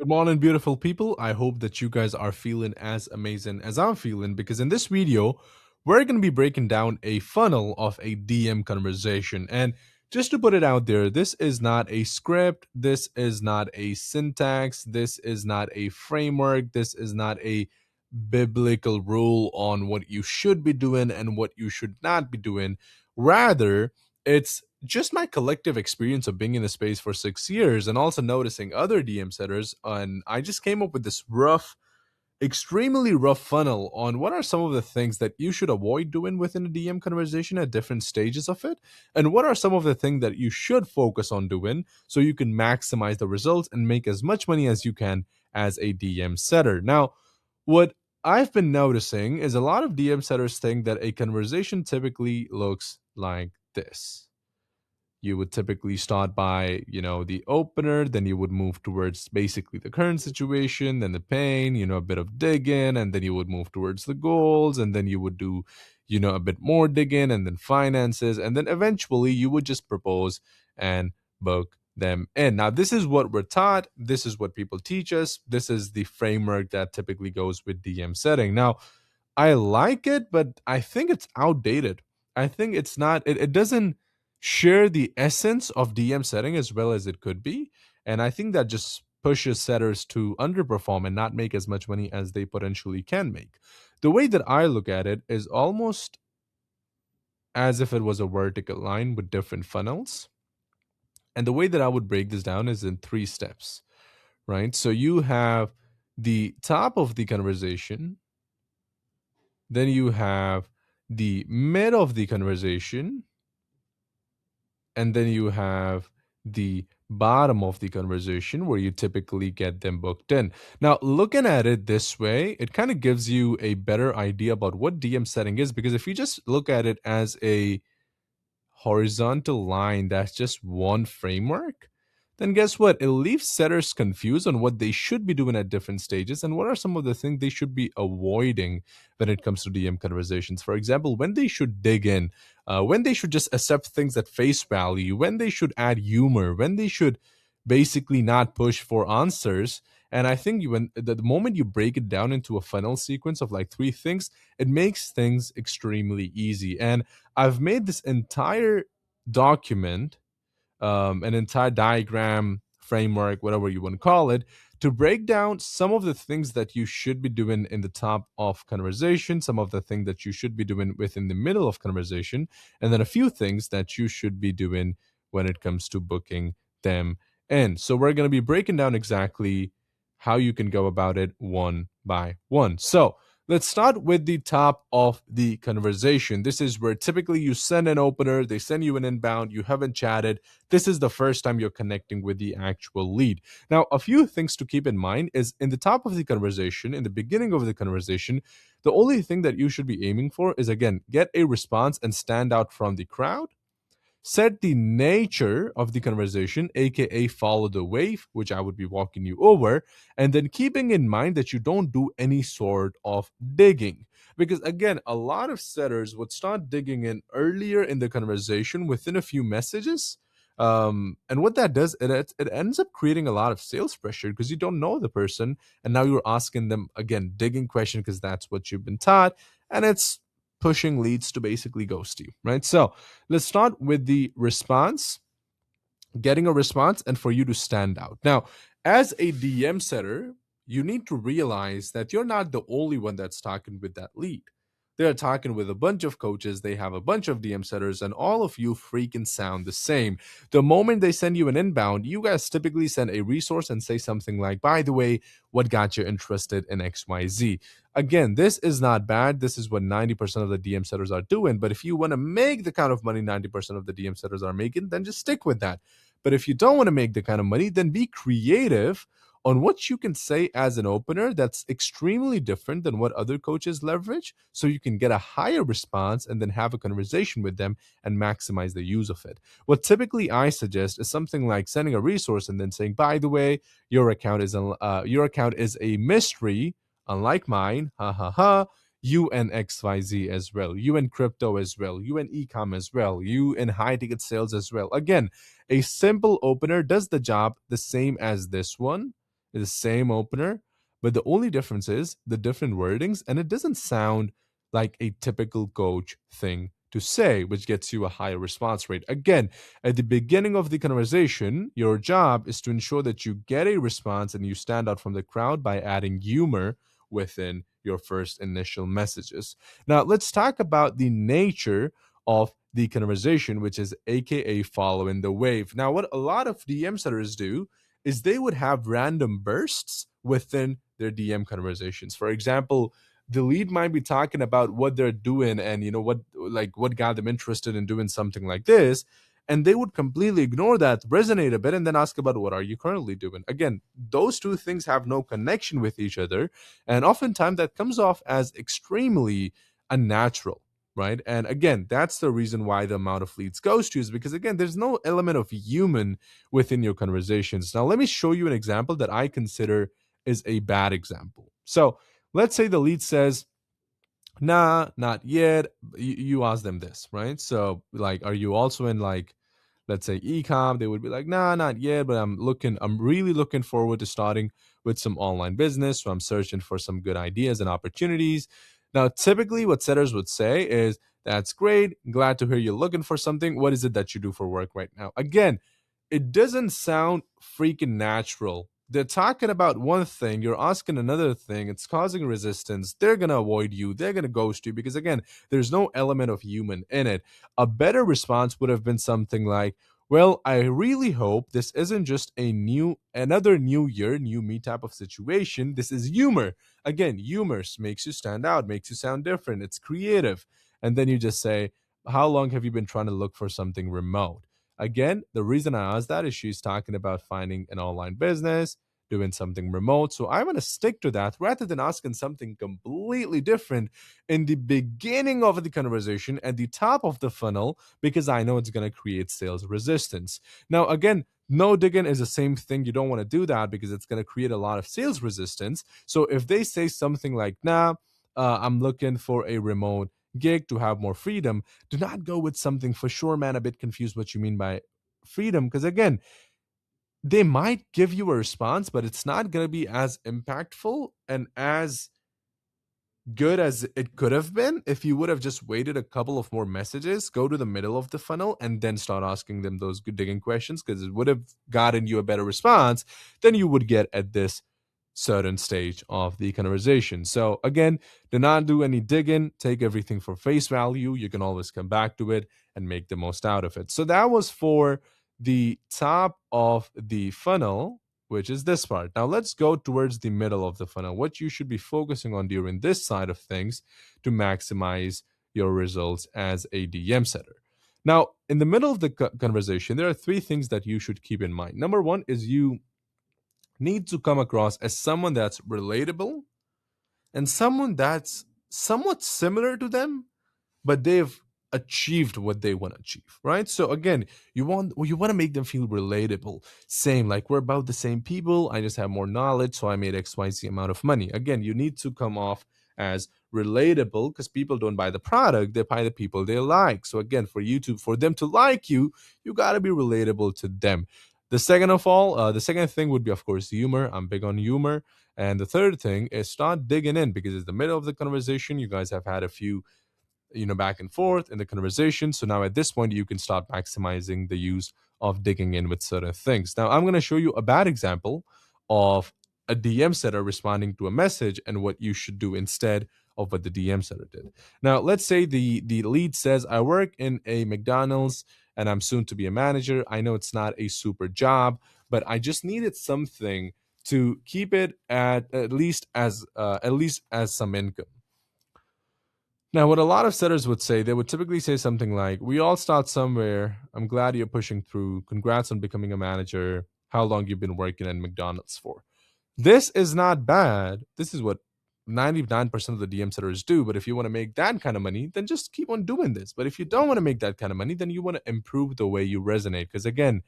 Good morning, beautiful people. I hope that you guys are feeling as amazing as I'm feeling because in this video, we're going to be breaking down a funnel of a DM conversation. And just to put it out there, this is not a script, this is not a syntax, this is not a framework, this is not a biblical rule on what you should be doing and what you should not be doing. Rather, it's just my collective experience of being in the space for 6 years and also noticing other DM setters. And I just came up with this extremely rough funnel on what are some of the things that you should avoid doing within a DM conversation at different stages of it. And what are some of the things that you should focus on doing so you can maximize the results and make as much money as you can as a DM setter. Now, what I've been noticing is a lot of DM setters think that a conversation typically looks like this. You would typically start by the opener, then you would move towards basically the current situation, then the pain, a bit of digging, and then you would move towards the goals, and then you would do a bit more digging, and then finances, and then eventually you would just propose and book them in. Now, this is what we're taught, this is what people teach us, this is the framework that typically goes with DM setting. Now, I like it, but I think it's outdated. I think it's not, it doesn't share the essence of DM setting as well as it could be. And I think that just pushes setters to underperform and not make as much money as they potentially can make. The way that I look at it is almost as if it was a vertical line with different funnels. And the way that I would break this down is in 3 steps, right? So you have the top of the conversation, then you have the mid of the conversation, and then you have the bottom of the conversation where you typically get them booked in. Now, looking at it this way, it kind of gives you a better idea about what DM setting is, because if you just look at it as a horizontal line that's just one framework, then guess what? It leaves setters confused on what they should be doing at different stages and what are some of the things they should be avoiding when it comes to DM conversations. For example, when they should dig in, when they should just accept things at face value, when they should add humor, when they should basically not push for answers. And I think when the moment you break it down into a funnel sequence of like 3 things, it makes things extremely easy. And I've made this entire document, an entire diagram, framework, whatever you want to call it, to break down some of the things that you should be doing in the top of conversation, some of the things that you should be doing within the middle of conversation, and then a few things that you should be doing when it comes to booking them in. So we're going to be breaking down exactly how you can go about it one by one. So let's start with the top of the conversation. This is where typically you send an opener, they send you an inbound, you haven't chatted. This is the first time you're connecting with the actual lead. Now, a few things to keep in mind is in the top of the conversation, in the beginning of the conversation, the only thing that you should be aiming for is, again, get a response and stand out from the crowd. Set the nature of the conversation, aka follow the wave, which I would be walking you over, and then keeping in mind that you don't do any sort of digging. Because again, a lot of setters would start digging in earlier in the conversation within a few messages. And what that does, it ends up creating a lot of sales pressure because you don't know the person, and now you're asking them again digging question because that's what you've been taught, and it's pushing leads to basically ghost you, right? So let's start with the response, getting a response, and for you to stand out. Now, as a DM setter, you need to realize that you're not the only one that's talking with that lead. They're talking with a bunch of coaches, they have a bunch of DM setters, and all of you freaking sound the same. The moment they send you an inbound, you guys typically send a resource and say something like, by the way, what got you interested in XYZ? Again, this is not bad. This is what 90% of the DM setters are doing. But if you want to make the kind of money 90% of the DM setters are making, then just stick with that. But if you don't want to make the kind of money, then be creative on what you can say as an opener that's extremely different than what other coaches leverage, so you can get a higher response and then have a conversation with them and maximize the use of it. What typically I suggest is something like sending a resource and then saying, by the way, your account is a mystery, unlike mine, ha ha ha. You in XYZ as well, you in crypto as well, you in ecom as well, you in high ticket sales as well. Again, a simple opener does the job the same as this one, It's the same opener, but the only difference is the different wordings, and it doesn't sound like a typical coach thing to say, which gets you a higher response rate. Again, at the beginning of the conversation, your job is to ensure that you get a response and you stand out from the crowd by adding humor within your first initial messages. Now, let's talk about the nature of the conversation, which is AKA following the wave. Now, what a lot of DM setters do is they would have random bursts within their DM conversations. For example, the lead might be talking about what they're doing and what got them interested in doing something like this, and they would completely ignore that, resonate a bit, and then ask about what are you currently doing. Again, those two things have no connection with each other, and oftentimes that comes off as extremely unnatural, right? And again, that's the reason why the amount of leads goes to, is because again, there's no element of human within your conversations. Now let me show you an example that I consider is a bad example. So let's say the lead says, nah, not yet. You ask them this, right? So like, are you also in, like, let's say ecom? They would be like, nah, not yet, but I'm really looking forward to starting with some online business. So I'm searching for some good ideas and opportunities. Now, typically what setters would say is, that's great, glad to hear you're looking for something. What is it that you do for work right now? Again, it doesn't sound freaking natural. They're talking about one thing, you're asking another thing, it's causing resistance. They're going to avoid you, they're going to ghost you, because again, there's no element of human in it. A better response would have been something like, well, I really hope this isn't just another new year, new me type of situation. This is humor. Again, humor makes you stand out, makes you sound different. It's creative. And then you just say, how long have you been trying to look for something remote? Again, the reason I asked that is she's talking about finding an online business, doing something remote. So I want to stick to that rather than asking something completely different in the beginning of the conversation at the top of the funnel, because I know it's going to create sales resistance. Now, again, no digging is the same thing. You don't want to do that because it's going to create a lot of sales resistance. So if they say something like, nah, I'm looking for a remote gig to have more freedom, do not go with something, for sure, man, a bit confused what you mean by freedom, because again, they might give you a response, but it's not going to be as impactful and as good as it could have been if you would have just waited a couple of more messages, go to the middle of the funnel, and then start asking them those good digging questions, because it would have gotten you a better response than you would get at this certain stage of the conversation. So again, do not do any digging, take everything for face value. You can always come back to it and make the most out of it. So that was for the top of the funnel, which is this part. Now let's go towards the middle of the funnel, what you should be focusing on during this side of things to maximize your results as a DM setter. Now, in the middle of the conversation, there are three things that you should keep in mind. Number one is you need to come across as someone that's relatable and someone that's somewhat similar to them, but they've achieved what they want to achieve, right? So again, you want to make them feel relatable. Same, like, we're about the same people. I just have more knowledge, so I made XYZ amount of money. Again, you need to come off as relatable, because people don't buy the product, they buy the people they like. So again, for them to like you, you got to be relatable to them. The second thing would be, of course, humor. I'm big on humor. And the third thing is start digging in, because it's the middle of the conversation. You guys have had a few back and forth in the conversation. So now at this point, you can start maximizing the use of digging in with certain things. Now I'm going to show you a bad example of a DM setter responding to a message and what you should do instead of what the DM setter did. Now let's say the lead says, I work in a McDonald's and I'm soon to be a manager. I know it's not a super job, but I just needed something to keep it at least as some income. Now, what a lot of setters would say, they would typically say something like, we all start somewhere. I'm glad you're pushing through. Congrats on becoming a manager. How long you've been working at McDonald's for. This is not bad. This is what 99% of the DM setters do. But if you want to make that kind of money, then just keep on doing this. But if you don't want to make that kind of money, then you want to improve the way you resonate. Because again,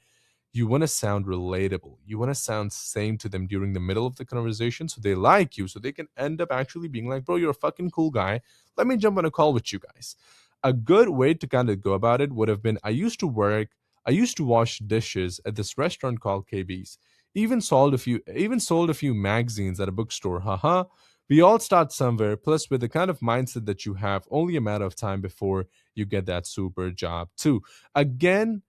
you want to sound relatable. You want to sound same to them during the middle of the conversation so they like you, so they can end up actually being like, bro, you're a fucking cool guy. Let me jump on a call with you guys. A good way to kind of go about it would have been, I used to wash dishes at this restaurant called KB's. even sold a few magazines at a bookstore. Haha. We all start somewhere, plus with the kind of mindset that you have, only a matter of time before you get that super job too. Again,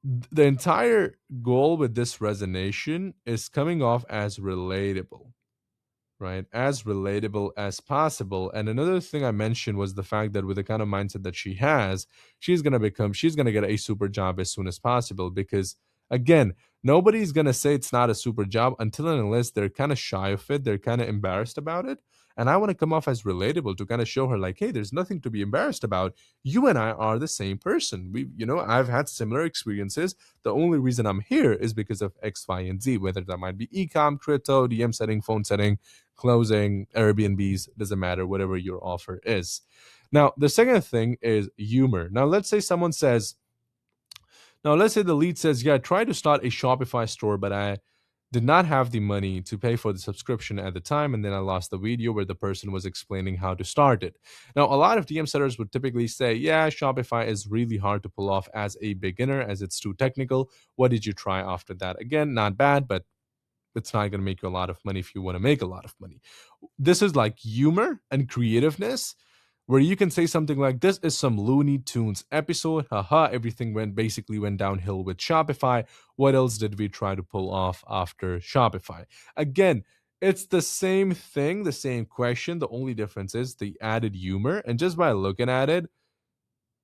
the entire goal with this resonation is coming off as relatable, right? As relatable as possible. And another thing I mentioned was the fact that with the kind of mindset that she has, she's going to get a super job as soon as possible because, again, nobody's going to say it's not a super job until and unless they're kind of shy of it, they're kind of embarrassed about it. And I want to come off as relatable to kind of show her, like, hey, there's nothing to be embarrassed about. You and I are the same person. I've had similar experiences. The only reason I'm here is because of X, Y, and Z, whether that might be ecom, crypto, DM setting, phone setting, closing, Airbnbs, doesn't matter, whatever your offer is. Now, the second thing is humor. Now let's say the lead says, yeah, I tried to start a Shopify store, but I did not have the money to pay for the subscription at the time, and then I lost the video where the person was explaining how to start it. Now, a lot of DM setters would typically say, yeah, Shopify is really hard to pull off as a beginner as it's too technical. What did you try after that? Again, not bad, but it's not going to make you a lot of money if you want to make a lot of money. This is like humor and creativeness where you can say something like, this is some Looney Tunes episode. Haha, everything went downhill with Shopify. What else did we try to pull off after Shopify? Again, it's the same thing, the same question. The only difference is the added humor. And just by looking at it,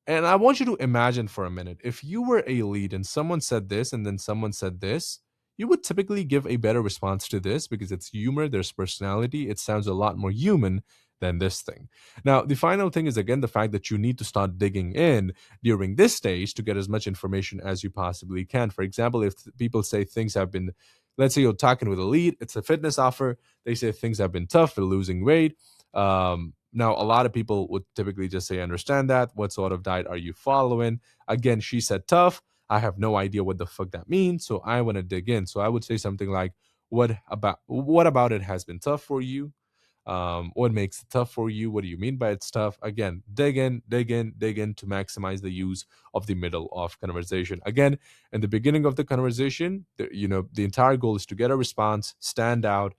and I want you to imagine for a minute, if you were a lead and someone said this and then someone said this, you would typically give a better response to this because it's humor, there's personality, it sounds a lot more human than this thing. Now, the final thing is, again, the fact that you need to start digging in during this stage to get as much information as you possibly can. For example, if people say things have been, let's say you're talking with a lead, it's a fitness offer, they say things have been tough for losing weight. Now, a lot of people would typically just say, understand that. What sort of diet are you following? Again, she said tough. I have no idea what the fuck that means. So I want to dig in. So I would say something like, what about it has been tough for you? What makes it tough for you? What do you mean by it's tough? Again, dig in, dig in, dig in to maximize the use of the middle of conversation. Again, in the beginning of the conversation, the entire goal is to get a response, stand out,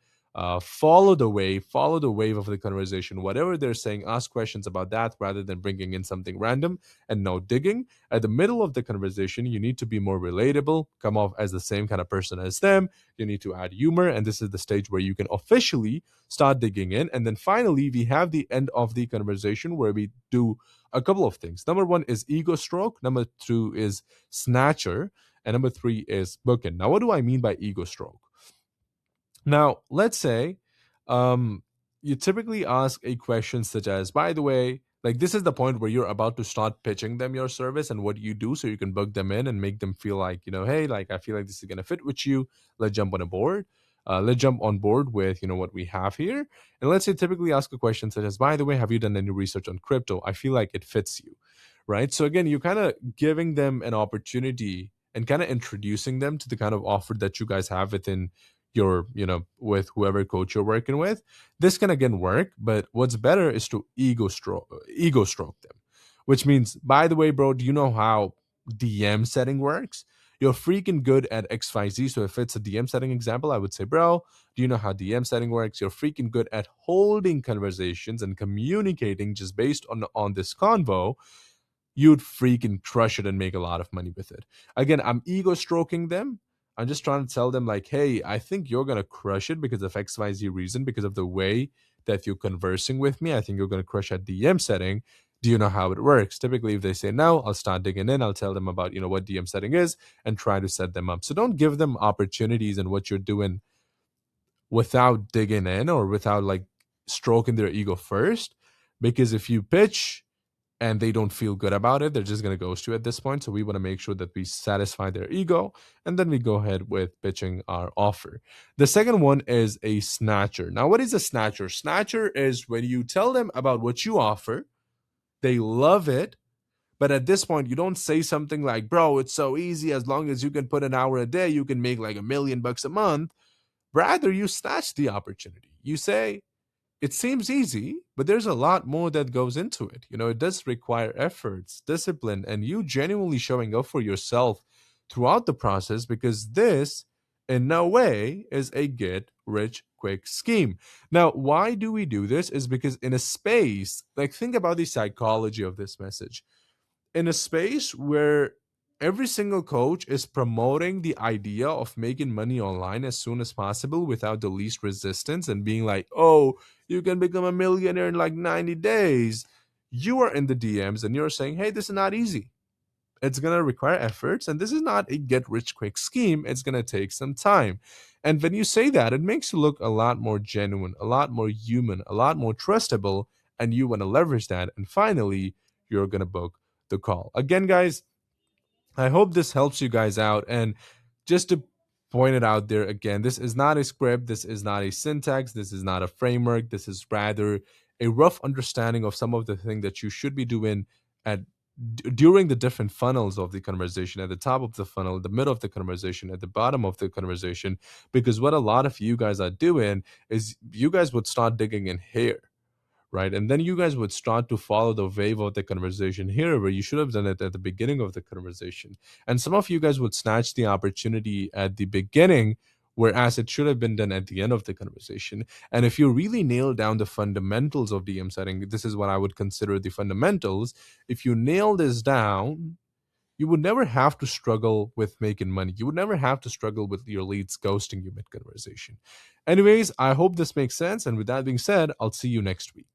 follow the wave of the conversation. Whatever they're saying, ask questions about that rather than bringing in something random and no digging. At the middle of the conversation, you need to be more relatable, come off as the same kind of person as them. You need to add humor, and this is the stage where you can officially start digging in. And then finally, we have the end of the conversation where we do a couple of things. Number one is ego stroke. Number two is snatcher. And number three is booking. Now, what do I mean by ego stroke? Now, let's say you typically ask a question such as, by the way, like this is the point where you're about to start pitching them your service and what you do so you can book them in and make them feel like, hey, like I feel like this is going to fit with you. Let's jump on a board. Let's jump on board with, what we have here. And let's say typically ask a question such as, by the way, have you done any research on crypto? I feel like it fits you, right? So again, you're kind of giving them an opportunity and kind of introducing them to the kind of offer that you guys have within your with whoever coach you're working with. This can again work, but what's better is to ego stroke them, which means, by the way, bro, do you know how DM setting works? You're freaking good at XYZ. So if it's a DM setting example, I would say, bro, do you know how DM setting works? You're freaking good at holding conversations and communicating just based on this convo. You'd freaking crush it and make a lot of money with it. Again, I'm ego stroking them. I'm just trying to tell them, like, hey, I think you're going to crush it because of XYZ reason, because of the way that you're conversing with me. I think you're going to crush at DM setting. Do you know how it works? Typically, if they say no, I'll start digging in. I'll tell them about, what DM setting is and try to set them up. So don't give them opportunities in what you're doing without digging in or without like stroking their ego first. Because if you pitch and they don't feel good about it, they're just going to ghost you at this point. So we want to make sure that we satisfy their ego, and then we go ahead with pitching our offer. The second one is a snatcher. Now, what is a snatcher? Snatcher is when you tell them about what you offer, they love it, but at this point, you don't say something like, bro, it's so easy. As long as you can put an hour a day, you can make like $1 million a month. Rather, you snatch the opportunity. You say, it seems easy, but there's a lot more that goes into it. It does require efforts, discipline, and you genuinely showing up for yourself throughout the process, because this in no way is a get rich quick scheme. Now, why do we do this? Is because in a space, like, think about the psychology of this message. In a space where every single coach is promoting the idea of making money online as soon as possible without the least resistance and being like, oh, you can become a millionaire in like 90 days. You are in the DMs and you're saying, hey, this is not easy. It's going to require efforts, and this is not a get rich quick scheme. It's going to take some time. And when you say that, it makes you look a lot more genuine, a lot more human, a lot more trustable, and you want to leverage that. And finally, you're going to book the call. Again, guys, I hope this helps you guys out. And just to point it out there again, this is not a script, this is not a syntax, this is not a framework. This is rather a rough understanding of some of the things that you should be doing at during the different funnels of the conversation, at the top of the funnel, the middle of the conversation, at the bottom of the conversation. Because what a lot of you guys are doing is you guys would start digging in here, right? And then you guys would start to follow the wave of the conversation here, where you should have done it at the beginning of the conversation. And some of you guys would snatch the opportunity at the beginning, whereas it should have been done at the end of the conversation. And if you really nail down the fundamentals of DM setting, this is what I would consider the fundamentals. If you nail this down, you would never have to struggle with making money. You would never have to struggle with your leads ghosting you mid conversation. Anyways, I hope this makes sense. And with that being said, I'll see you next week.